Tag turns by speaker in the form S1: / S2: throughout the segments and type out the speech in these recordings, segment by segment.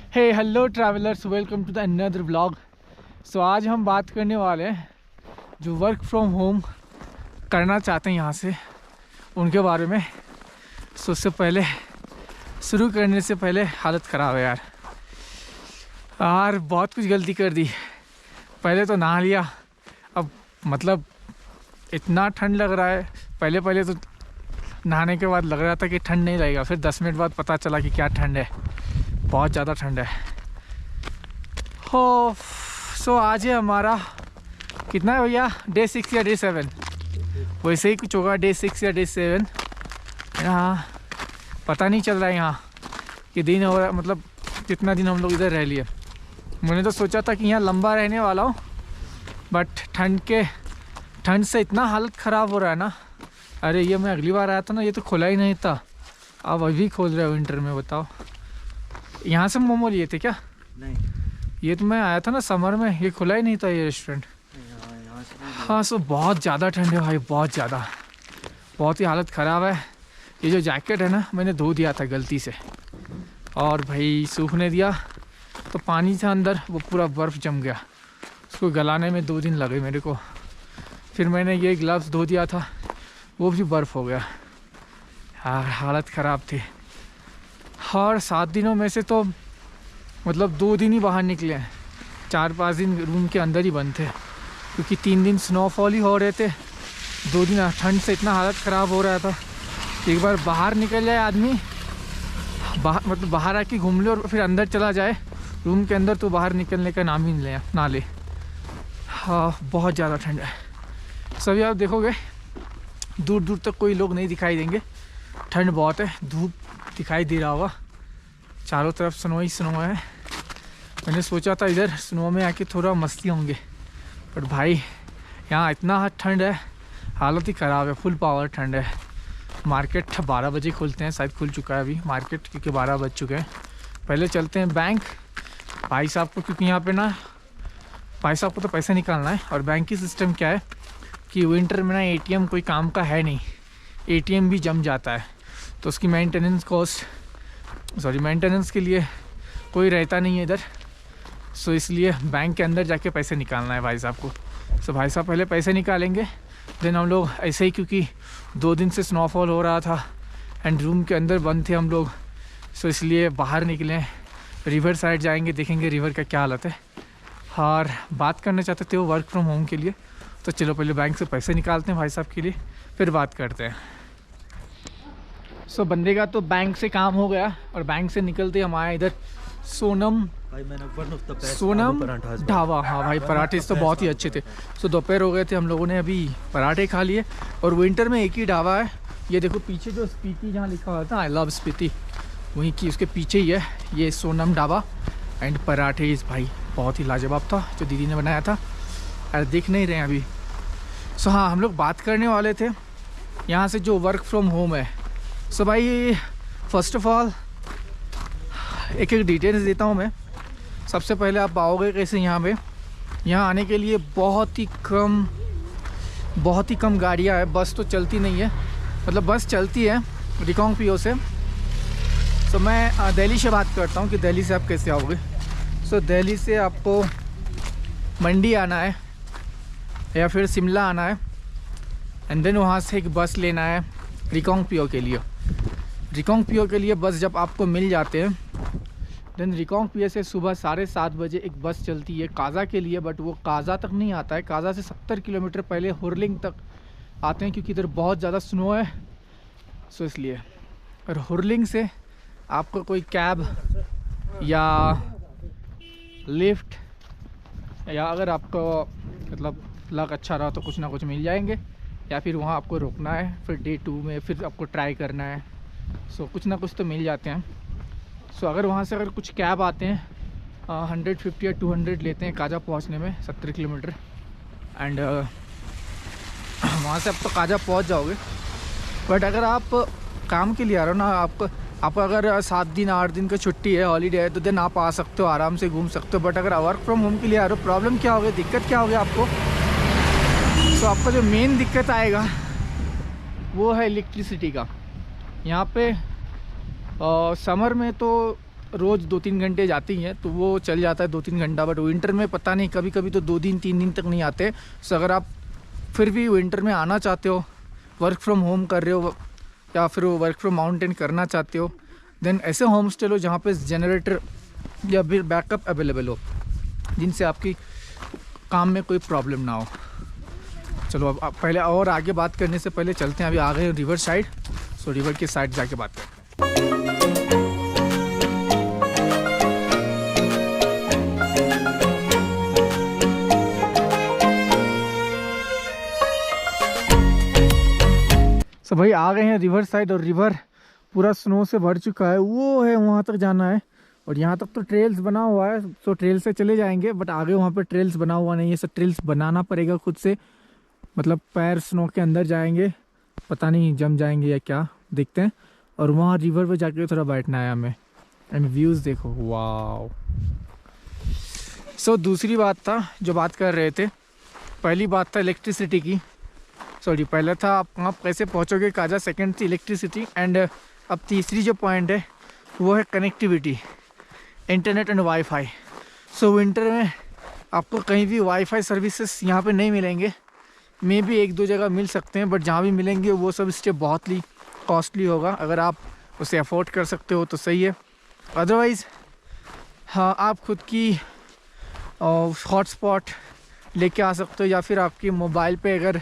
S1: Hey hello travellers, welcome to the another vlog. So आज हम बात करने वाले हैं जो वर्क फ्रॉम होम करना चाहते हैं यहाँ से, उनके बारे में। सो उससे पहले शुरू करने से पहले हालत ख़राब है यार। बहुत कुछ गलती कर दी। पहले तो नहा लिया, अब मतलब इतना ठंड लग रहा है। पहले तो नहाने के बाद लग रहा था कि ठंड नहीं लगेगा, फिर 10 मिनट बाद पता चला कि क्या ठंड है, बहुत ज़्यादा ठंड है। हो सो आज है हमारा कितना है भैया, डे 6 या डे 7, वैसे ही कुछ होगा, डे 6 या डे 7। यहाँ पता नहीं चल रहा है यहाँ कि दिन हो रहा है, मतलब कितना दिन हम लोग इधर रह लिए। मैंने तो सोचा था कि यहाँ लंबा रहने वाला हूँ, बट ठंड से इतना हालत ख़राब हो रहा है ना। अरे ये मैं अगली बार आया था ना, ये तो खुला ही नहीं था, अब अभी खोल रहे हो विंटर में। बताओ, यहाँ से मोमो लिए थे क्या?
S2: नहीं,
S1: ये तो मैं आया था ना समर में, ये खुला ही नहीं था ये रेस्टोरेंट। हाँ, सो बहुत ज़्यादा ठंड है भाई, बहुत ज़्यादा, बहुत ही हालत ख़राब है। ये जो जैकेट है ना, मैंने धो दिया था गलती से, और भाई सूखने दिया तो पानी था अंदर, वो पूरा बर्फ़ जम गया। उसको गलाने में 2 दिन लगे मेरे को। फिर मैंने ये ग्लव्स धो दिया था, वो भी बर्फ़ हो गया यार, हालत ख़राब थी। और 7 दिनों में से तो मतलब 2 दिन ही बाहर निकले हैं, 4-5 दिन रूम के अंदर ही बंद थे, क्योंकि 3 दिन स्नोफॉल ही हो रहे थे, 2 दिन ठंड से इतना हालत ख़राब हो रहा था। एक बार बाहर निकल जाए आदमी, मतलब बाहर आके घूम ले और फिर अंदर चला जाए रूम के अंदर, तो बाहर निकलने का नाम ही ना ले। हाँ, बहुत ज़्यादा ठंड है। सभी आप देखोगे दूर दूर तक कोई लोग नहीं दिखाई देंगे, ठंड बहुत है। धूप दिखाई दे रहा होगा, चारों तरफ स्नो ही स्नो है। मैंने सोचा था इधर स्नो में आके थोड़ा मस्ती होंगे, पर भाई यहाँ इतना ठंड है, हालत ही ख़राब है, फुल पावर ठंड है। मार्केट 12 बजे खुलते हैं, शायद खुल चुका है अभी मार्केट, क्योंकि 12 बज चुके हैं। पहले चलते हैं बैंक भाई साहब को, क्योंकि यहाँ पे ना भाई साहब को तो पैसा निकालना है। और बैंक की सिस्टम क्या है कि विंटर में ना ATM कोई काम का है नहीं, ATM भी जम जाता है, तो उसकी मेंटेनेंस के लिए कोई रहता नहीं है इधर। सो इसलिए बैंक के अंदर जाके पैसे निकालना है भाई साहब को। सो भाई साहब पहले पैसे निकालेंगे, देन हम लोग ऐसे ही, क्योंकि 2 दिन से स्नोफॉल हो रहा था एंड रूम के अंदर बंद थे हम लोग, सो इसलिए बाहर निकले, रिवर साइड जाएंगे, देखेंगे रिवर का क्या हालत है। और बात करना चाहते थे वो वर्क फ्रॉम होम के लिए, तो चलो पहले बैंक से पैसे निकालते हैं भाई साहब के लिए, फिर बात करते हैं। सो बंदे का तो बैंक से काम हो गया, और बैंक से निकलते हम आए इधर सोनम ढाबा। हाँ भाई, पराठे तो बहुत ही अच्छे थे। सो दोपहर हो गए थे, हम लोगों ने अभी पराठे खा लिए। और विंटर में एक ही ढाबा है, ये देखो पीछे जो स्पीति जहाँ लिखा हुआ था, आई लव स्पीति, वहीं की उसके पीछे ही है ये सोनम ढाबा। एंड पराठे इस भाई बहुत ही लाजवाब था, जो दीदी ने बनाया था। अरे दिख नहीं रहे अभी। सो हाँ, हम लोग बात करने वाले थे यहाँ से जो वर्क फ्रॉम होम है। सो भाई फर्स्ट ऑफ ऑल एक डिटेल्स देता हूँ मैं। सबसे पहले आप आओगे कैसे यहाँ पे, यहाँ आने के लिए बहुत ही कम गाड़ियाँ हैं, बस तो चलती नहीं है, मतलब बस चलती है रिकांगपिओ से। सो मैं दिल्ली से बात करता हूँ कि दिल्ली से आप कैसे आओगे। सो दिल्ली से आपको मंडी आना है या फिर शिमला आना है, एंड देन वहाँ से एक बस लेना है रिकांगपिओ के लिए। रिकांगपिओ के लिए बस जब आपको मिल जाते हैं, देन रिकांगपिओ से सुबह 7:30 बजे एक बस चलती है काजा के लिए, बट वो काजा तक नहीं आता है, काजा से 70 किलोमीटर पहले हुरलिंग तक आते हैं, क्योंकि इधर बहुत ज़्यादा स्नो है। सो इसलिए, और हुरलिंग से आपको कोई कैब या लिफ्ट, या अगर आपको मतलब लक अच्छा रहा तो कुछ ना कुछ मिल जाएंगे, या फिर वहाँ आपको रुकना है, फिर डे 2 में फिर आपको ट्राई करना है। सो कुछ ना कुछ तो मिल जाते हैं। सो अगर वहाँ से अगर कुछ कैब आते हैं 150 या 200 लेते हैं काजा पहुँचने में, 70 किलोमीटर, एंड वहाँ से आप तो काजा पहुँच जाओगे। बट अगर आप काम के लिए आ रहे हो ना, आप अगर 7 दिन 8 दिन का छुट्टी है, हॉलीडे है, तो देन आप आ सकते हो, आराम से घूम सकते हो। बट अगर वर्क फ्रॉम होम के लिए आ रहे हो, प्रॉब्लम क्या होगी, दिक्कत क्या होगी आपको। तो आपका जो मेन दिक्कत आएगा वो है इलेक्ट्रिसिटी का। यहाँ पे समर में तो रोज़ 2-3 घंटे जाती हैं तो वो चल जाता है 2-3 घंटा, बट विंटर में पता नहीं, कभी कभी तो 2 दिन 3 दिन तक नहीं आते। सो अगर आप फिर भी विंटर में आना चाहते हो, वर्क फ्रॉम होम कर रहे हो या फिर वर्क फ्रॉम माउंटेन करना चाहते हो, देन ऐसे होम स्टे लो जहाँ पे जनरेटर या फिर बैकअप अवेलेबल हो, जिनसे आपकी काम में कोई प्रॉब्लम ना हो। चलो अब पहले और आगे बात करने से पहले चलते हैं, अभी आ गए रिवर साइड। सो रिवर के साइड जाके बात करते हैं। सो भाई आ गए हैं रिवर साइड, और रिवर पूरा स्नो से भर चुका है, वो है वहाँ तक जाना है। और यहाँ तक तो ट्रेल्स बना हुआ है, तो ट्रेल से चले जाएंगे, बट आगे वहाँ पे ट्रेल्स बना हुआ नहीं है, सब ट्रेल्स बनाना पड़ेगा खुद से। मतलब पैर स्नो के अंदर जाएंगे, पता नहीं जम जाएंगे या क्या, देखते हैं। और वहाँ रिवर पे जाके थोड़ा बैठना है हमें, एंड व्यूज़ देखो, वाव। सो दूसरी बात था जो बात कर रहे थे, पहली बात था इलेक्ट्रिसिटी की, सॉरी पहला था आप कैसे पहुँचोगे काजा, सेकंड थी इलेक्ट्रिसिटी, एंड अब तीसरी जो पॉइंट है वो है connectivity, internet and wifi. So winter में आपको कहीं भी वाईफाई सर्विसेज यहाँ पे नहीं मिलेंगे, मे भी 1-2 जगह मिल सकते हैं, बट जहाँ भी मिलेंगे वो सब स्टे बहुत ही कॉस्टली होगा। अगर आप उसे अफोर्ड कर सकते हो तो सही है, अदरवाइज़ हाँ आप खुद की हॉटस्पॉट लेके आ सकते हो, या फिर आपकी मोबाइल पे अगर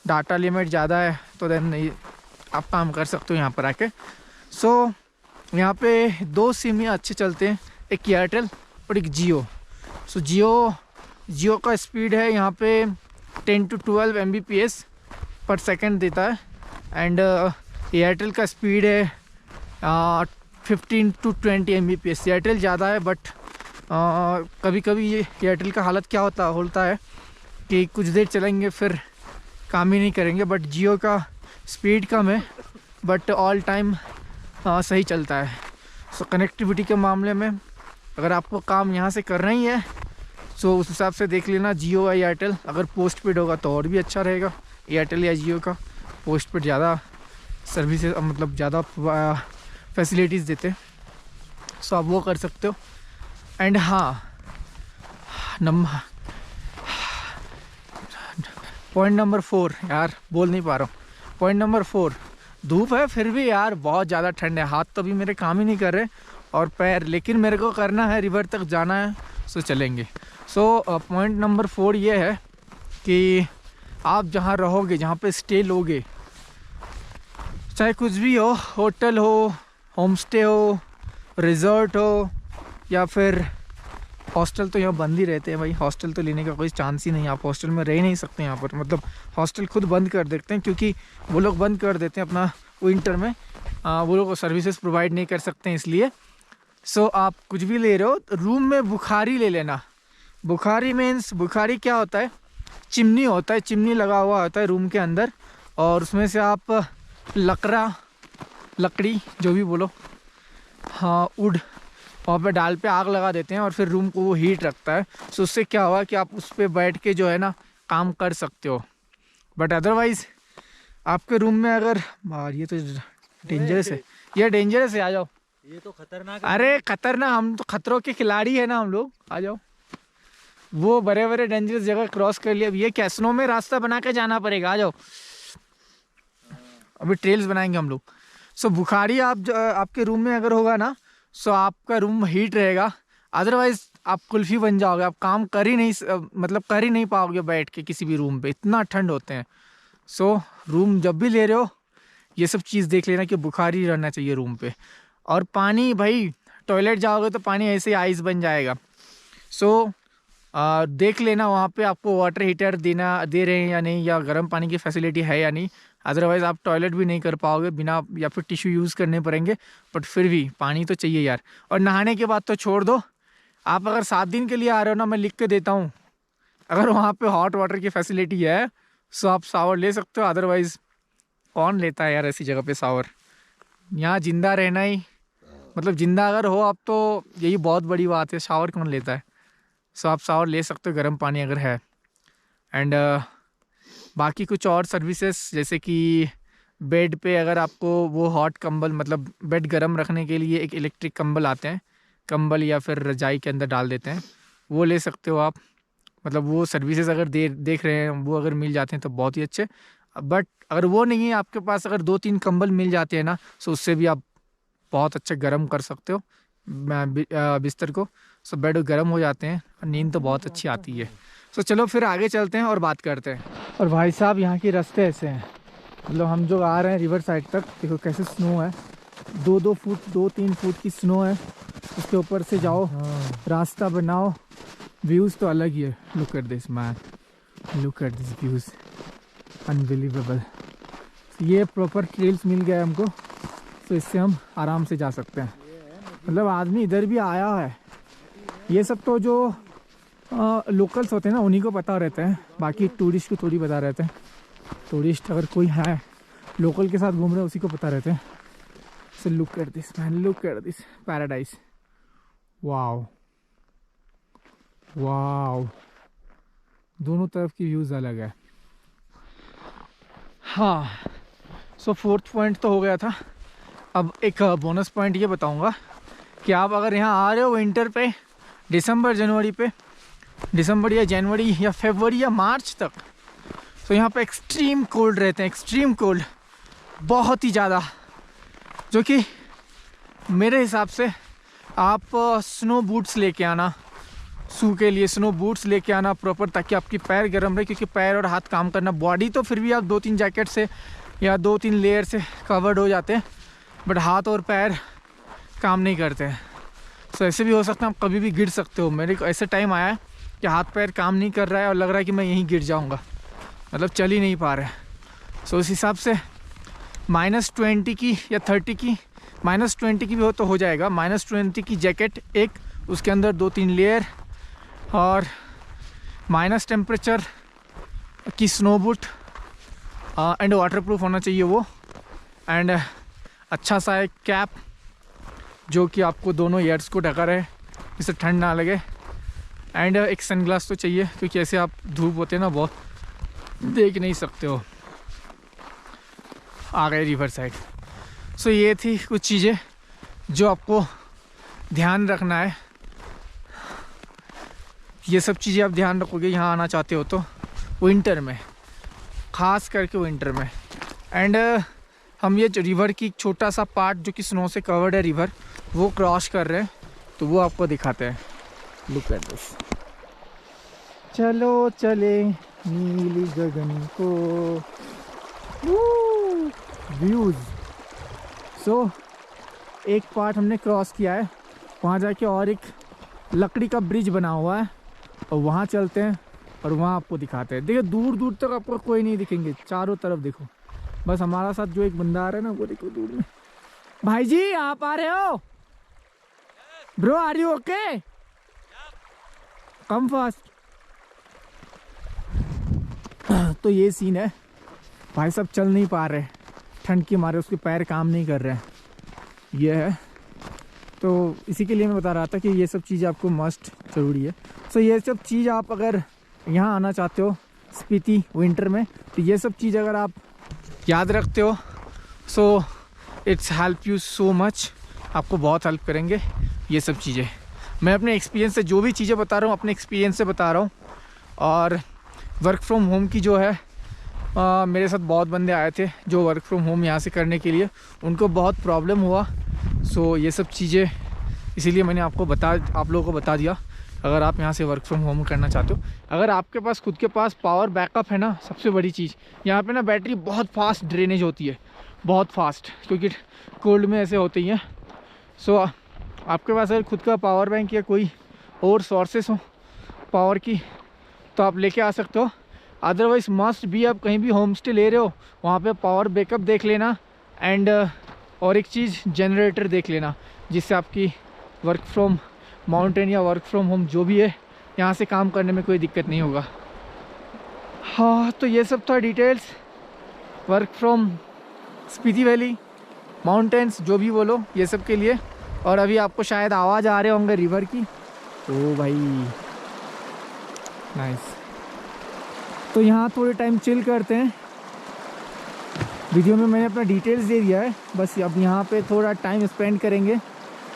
S1: डाटा लिमिट ज़्यादा है तो देन आप काम कर सकते हो यहाँ पर आके। सो यहाँ पे 2 सिम ही अच्छे चलते हैं, एक एयरटेल और एक जियो। सो जियो का स्पीड है यहाँ पे 10 to 12 Mbps पर सेकेंड देता है, एंड एयरटेल का स्पीड है 15 to 20 Mbps। एयरटेल ज़्यादा है, बट कभी कभी ये एयरटेल का हालत क्या होता है कि कुछ देर चलेंगे फिर काम ही नहीं करेंगे, बट जियो का स्पीड कम है बट ऑल टाइम सही चलता है। सो कनेक्टिविटी के मामले में अगर आपको काम यहाँ से करना ही है, सो उस हिसाब से देख लेना जियो या एयरटेल। अगर पोस्ट पेड होगा तो और भी अच्छा रहेगा, एयरटेल या जियो का पोस्ट पेड ज़्यादा सर्विसेज मतलब ज़्यादा फैसिलिटीज़ देते हैं, सो आप वो कर सकते हो। एंड हाँ, पॉइंट नंबर 4, यार बोल नहीं पा रहा हूँ, पॉइंट नंबर 4, धूप है फिर भी यार बहुत ज़्यादा ठंड है, हाथ तो भी मेरे काम ही नहीं कर रहे और पैर, लेकिन मेरे को करना है, रिवर तक जाना है, सो चलेंगे। सो पॉइंट नंबर 4 ये है कि आप जहाँ रहोगे, जहाँ पे स्टे लोगे, चाहे कुछ भी हो, होटल हो, होम स्टे हो, रिजॉर्ट हो या फिर हॉस्टल, तो यहाँ बंद ही रहते हैं भाई, हॉस्टल तो लेने का कोई चांस ही नहीं, आप हॉस्टल में रह नहीं सकते यहाँ पर। मतलब हॉस्टल खुद बंद कर देते हैं, क्योंकि वो लोग बंद कर देते हैं अपना विंटर में, वो लोग सर्विसेज प्रोवाइड नहीं कर सकते हैं इसलिए। सो आप कुछ भी ले रहे हो, रूम में बुखारी ले लेना। बुखारी मीन्स, बुखारी क्या होता है, चिमनी होता है, चिमनी लगा हुआ होता है रूम के अंदर, और उसमें से आप लकड़ी जो भी बोलो, हाँ वुड, वहाँ पे डाल पे आग लगा देते हैं और फिर रूम को वो हीट रखता है। सो उससे क्या हुआ कि आप उस पर बैठ के जो है ना काम कर सकते हो। बट अदरवाइज़ आपके रूम में अगर, यार ये तो डेंजरस है, ये डेंजरस है, आ जाओ,
S2: ये तो खतरनाक है।
S1: अरे खतरनाक, हम तो खतरों के खिलाड़ी है ना हम लोग, आ जाओ। वो बड़े बड़े डेंजरस जगह क्रॉस कर लिया, अब ये क्या स्नो में रास्ता बना के जाना पड़ेगा, आ जाओ, अभी ट्रेल्स बनाएंगे हम लोग। सो बुखारी आप आपके रूम में अगर होगा ना, सो आपका रूम हीट रहेगा, अदरवाइज़ आप कुल्फ़ी बन जाओगे, आप काम कर ही नहीं मतलब कर ही नहीं पाओगे बैठ के किसी भी रूम पे, इतना ठंड होते हैं। सो रूम जब भी ले रहे हो ये सब चीज़ देख लेना कि बुखारी रहना चाहिए रूम पे। और पानी भाई, टॉयलेट जाओगे तो पानी ऐसे ही आइस बन जाएगा। सो देख लेना वहाँ पे आपको वाटर हीटर दे रहे हैं या नहीं, या गर्म पानी की फैसिलिटी है या नहीं, अदरवाइज़ आप टॉयलेट भी नहीं कर पाओगे बिना, या फिर टिश्यू यूज़ करने पड़ेंगे, बट फिर भी पानी तो चाहिए यार। और नहाने के बाद तो छोड़ दो, आप अगर 7 दिन के लिए आ रहे हो ना, मैं लिख के देता हूँ, अगर वहाँ पे हॉट वाटर की फैसिलिटी है सो आप शावर ले सकते हो, अदरवाइज़ कौन लेता है यार ऐसी जगह पे शावर। यहाँ ज़िंदा रहना ही, मतलब ज़िंदा अगर हो आप तो यही बहुत बड़ी बात है, शावर कौन लेता है। सो आप शावर ले सकते हो गर्म पानी अगर है। एंड बाकी कुछ और सर्विसेज जैसे कि बेड पे अगर आपको वो हॉट कंबल, मतलब बेड गर्म रखने के लिए एक इलेक्ट्रिक कंबल आते हैं, कंबल या फिर रजाई के अंदर डाल देते हैं, वो ले सकते हो आप। मतलब वो सर्विसेज अगर देख रहे हैं, वो अगर मिल जाते हैं तो बहुत ही अच्छे। बट अगर वो नहीं है आपके पास, अगर 2-3 कंबल मिल जाते हैं ना, तो उससे भी आप बहुत अच्छा गर्म कर सकते हो बिस्तर को। सो बेड गर्म हो जाते हैं और नींद तो बहुत अच्छी आती है। सो चलो फिर आगे चलते हैं और बात करते हैं। और भाई साहब यहाँ के रास्ते ऐसे हैं, मतलब हम जो आ रहे हैं रिवर साइड तक, देखो कैसे स्नो है, 2-2 फुट 2-3 फुट की स्नो है। उसके ऊपर से जाओ, रास्ता बनाओ, व्यूज़ तो अलग ही है। Look at this man, look at this views, unbelievable. ये प्रॉपर ट्रेल्स मिल गया हमको, तो इससे हम आराम से जा सकते हैं। मतलब आदमी इधर भी आया है। ये सब तो जो लोकल्स होते हैं ना, उन्हीं को पता रहते हैं, बाकी टूरिस्ट को थोड़ी पता रहते हैं। टूरिस्ट अगर कोई है लोकल के साथ घूम रहे हैं, उसी को पता रहते हैं। So look at this man, look at this paradise. Wow wow, दोनों तरफ की व्यूज़ अलग है। हाँ, सो 4th पॉइंट तो हो गया था। अब एक बोनस पॉइंट ये बताऊंगा कि आप अगर यहाँ आ रहे हो विंटर पे, दिसंबर या जनवरी या फरवरी या मार्च तक, तो यहाँ पे एक्सट्रीम कोल्ड रहते हैं, एक्सट्रीम कोल्ड, बहुत ही ज़्यादा। जो कि मेरे हिसाब से आप स्नो बूट्स लेके आना, शू के लिए स्नो बूट्स लेके आना प्रॉपर, ताकि आपकी पैर गर्म रहे, क्योंकि पैर और हाथ काम करना। बॉडी तो फिर भी आप 2-3 जैकेट से या 2-3 लेयर से कवर्ड हो जाते हैं, बट हाथ और पैर काम नहीं करते हैं। तो ऐसे भी हो सकता है आप कभी भी गिर सकते हो। मेरे को ऐसे टाइम आया है कि हाथ पैर काम नहीं कर रहा है और लग रहा है कि मैं यहीं गिर जाऊंगा, मतलब चल ही नहीं पा रहा है। सो इस हिसाब से -20 की या 30 की, -20 की भी हो तो हो जाएगा, -20 की जैकेट एक, उसके अंदर 2-3 लेयर, और माइनस टेम्परेचर की स्नो बूट एंड वाटरप्रूफ होना चाहिए वो, एंड अच्छा सा एक कैप जो कि आपको दोनों ईयर्स को ढका रहे, जिससे ठंड ना लगे, एंड एक सनग्लास तो चाहिए, क्योंकि ऐसे आप धूप होते हैं ना बहुत, देख नहीं सकते हो। आ गए रिवर साइड। सो ये थी कुछ चीज़ें जो आपको ध्यान रखना है। ये सब चीज़ें आप ध्यान रखोगे यहाँ आना चाहते हो तो, विंटर में, ख़ास करके विंटर में। एंड हम ये रिवर की छोटा सा पार्ट जो कि स्नो से कवर्ड है रिवर, वो क्रॉस कर रहे हैं, तो वो आपको दिखाते हैं। Look at this. चलो चले नीली गगन को, व्यूज़। सो एक पार्ट हमने क्रॉस किया है, वहाँ जाके और एक लकड़ी का ब्रिज बना हुआ है, और वहाँ चलते हैं और वहाँ आपको दिखाते हैं। देखिए दूर दूर तक आपको कोई नहीं दिखेंगे, चारों तरफ देखो, बस हमारा साथ जो एक बंदा आ रहा है ना, वो देखो दूर में। भाई जी आप आ रहे हो? Bro are you okay? Come fast. तो ये सीन है, भाई साहब चल नहीं पा रहे, ठंड के मारे उसके पैर काम नहीं कर रहे हैं, ये है। तो इसी के लिए मैं बता रहा था कि ये सब चीज़ें आपको मस्ट ज़रूरी है। सो ये सब चीज़ आप अगर यहाँ आना चाहते हो स्पीति विंटर में, तो ये सब चीज़ अगर आप याद रखते हो, so it's help you so much, आपको बहुत हेल्प करेंगे ये सब चीज़ें। मैं अपने एक्सपीरियंस से जो भी चीज़ें बता रहा हूँ, अपने एक्सपीरियंस से बता रहा हूँ। और वर्क फ्रॉम होम की जो है, मेरे साथ बहुत बंदे आए थे जो वर्क फ्रॉम होम यहाँ से करने के लिए, उनको बहुत प्रॉब्लम हुआ। सो ये सब चीज़ें इसीलिए मैंने आप लोगों को बता दिया, अगर आप यहाँ से वर्क फ्रॉम होम करना चाहते हो। अगर आपके पास खुद के पास पावर बैकअप है ना, सबसे बड़ी चीज़ यहाँ पे ना, बैटरी बहुत फास्ट ड्रेनेज होती है, बहुत फास्ट, क्योंकि कोल्ड में ऐसे होते ही हैं। सो आपके पास अगर खुद का पावर बैंक या कोई और सोर्सेस हो पावर की, तो आप लेके आ सकते हो। अदरवाइज़ मस्ट भी, आप कहीं भी होम स्टे ले रहे हो, वहाँ पे पावर बैकअप देख लेना, एंड और एक चीज़ जनरेटर देख लेना, जिससे आपकी वर्क फ्रॉम माउंटेन या वर्क फ्रॉम होम जो भी है, यहाँ से काम करने में कोई दिक्कत नहीं होगा। हाँ, तो ये सब था details work from Spiti valley, mountains जो भी बोलो, ये सब के लिए। और अभी आपको शायद आवाज़ आ रहे होंगे रिवर की, ओ भाई नाइस। तो यहाँ थोड़े टाइम चिल करते हैं। वीडियो में मैंने अपना डिटेल्स दे दिया है, बस अब यहाँ पे थोड़ा टाइम स्पेंड करेंगे।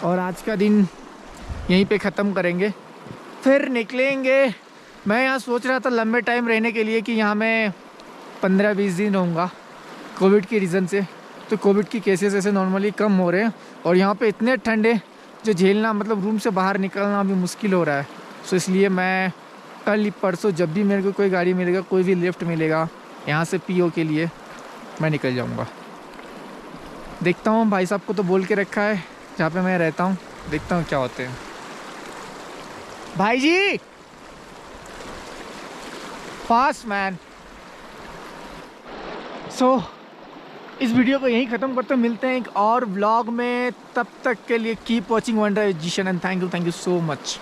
S1: और आज का दिन यहीं पे ख़त्म करेंगे, फिर निकलेंगे। मैं यहाँ सोच रहा था लंबे टाइम रहने के लिए कि यहाँ मैं 15-20 दिन रहूँगा कोविड के रीज़न से। तो कोविड की केसेस ऐसे नॉर्मली कम हो रहे हैं और यहाँ पे इतने ठंडे जो झेलना, मतलब रूम से बाहर निकलना अभी मुश्किल हो रहा है। सो इसलिए मैं कल परसों जब भी मेरे को कोई गाड़ी मिलेगा, कोई भी लिफ्ट मिलेगा यहाँ से पीओ के लिए, मैं निकल जाऊँगा। देखता हूँ, भाई साहब को तो बोल के रखा है जहाँ पे मैं रहता हूँ, देखता हूँ क्या होते हैं। भाई जी फास्ट मैन। सो इस वीडियो को यहीं ख़त्म करते, मिलते हैं एक और व्लॉग में। तब तक के लिए keep watching wonder edition and thank you so much.